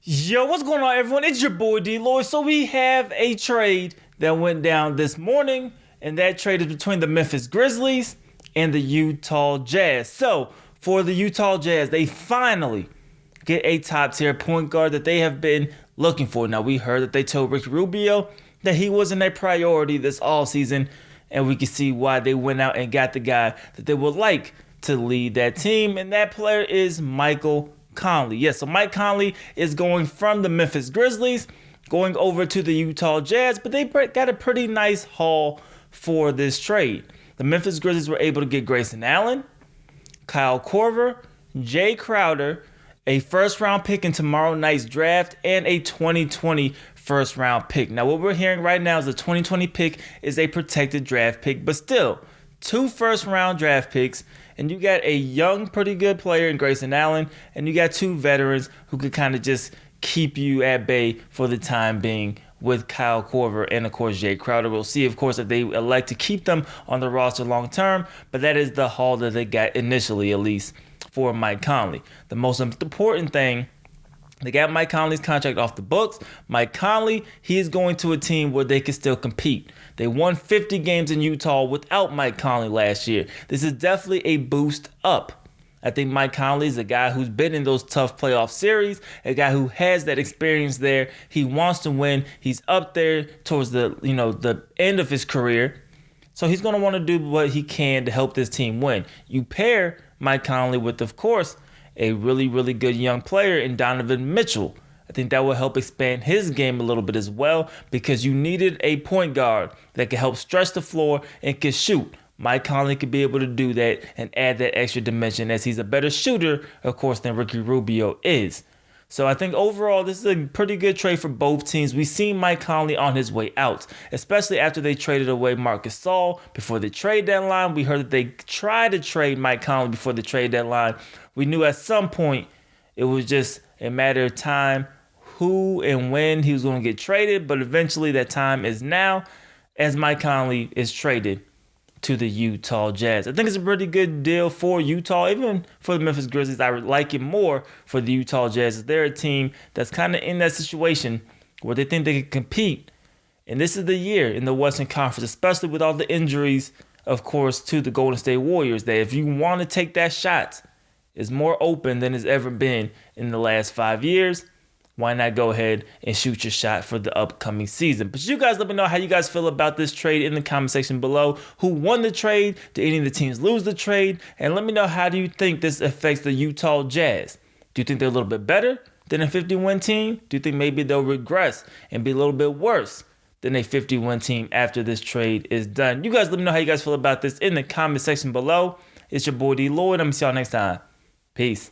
Yo, what's going on, everyone? It's your boy DLloyd. So we have a trade that went down this morning, and that trade is between the Memphis Grizzlies and the Utah Jazz. So for the Utah Jazz, they finally get a top-tier point guard that they have been looking for. Now, we heard that they told Ricky Rubio that he wasn't a priority this offseason, and we can see why they went out and got the guy that they would like to lead that team, and that player is Michael Conley. Yes, so Mike Conley is going from the Memphis Grizzlies, going over to the Utah Jazz, but they got a pretty nice haul for this trade. The Memphis Grizzlies were able to get Grayson Allen, Kyle Korver, Jay Crowder, a first-round pick in tomorrow night's draft, and a 2020 first-round pick. Now, what we're hearing right now is the 2020 pick is a protected draft pick, but still, 2 first-round draft picks, and you got a young, pretty good player in Grayson Allen, and you got 2 veterans who could kind of just keep you at bay for the time being with Kyle Korver and, of course, Jay Crowder. We'll see, of course, if they elect to keep them on the roster long-term, but that is the haul that they got initially, at least, for Mike Conley. The most important thing, they got Mike Conley's contract off the books. Mike Conley, he is going to a team where they can still compete. They won 50 games in Utah without Mike Conley last year. This is definitely a boost up. I think Mike Conley is a guy who's been in those tough playoff series, a guy who has that experience there. He wants to win. He's up there towards the end of his career. So he's going to want to do what he can to help this team win. You pair Mike Conley with, of course, a really, really good young player in Donovan Mitchell. I think that will help expand his game a little bit as well, because you needed a point guard that could help stretch the floor and can shoot. Mike Conley could be able to do that and add that extra dimension, as he's a better shooter, of course, than Ricky Rubio is. So I think overall, this is a pretty good trade for both teams. We've seen Mike Conley on his way out, especially after they traded away Marc Gasol before the trade deadline. We heard that they tried to trade Mike Conley before the trade deadline. We knew at some point it was just a matter of time who and when he was going to get traded, but eventually that time is now, as Mike Conley is traded to the Utah Jazz. I think it's a pretty good deal for Utah, even for the Memphis Grizzlies. I would like it more for the Utah Jazz. They're a team that's kind of in that situation where they think they can compete. And this is the year in the Western Conference, especially with all the injuries, of course, to the Golden State Warriors, that if you want to take that shot, it's more open than it's ever been in the last 5 years. Why not go ahead and shoot your shot for the upcoming season? But you guys let me know how you guys feel about this trade in the comment section below. Who won the trade? Did any of the teams lose the trade? And let me know, how do you think this affects the Utah Jazz? Do you think they're a little bit better than a 50-win team? Do you think maybe they'll regress and be a little bit worse than a 50-win team after this trade is done? You guys let me know how you guys feel about this in the comment section below. It's your boy DLloyd. I'm going to see y'all next time. Peace.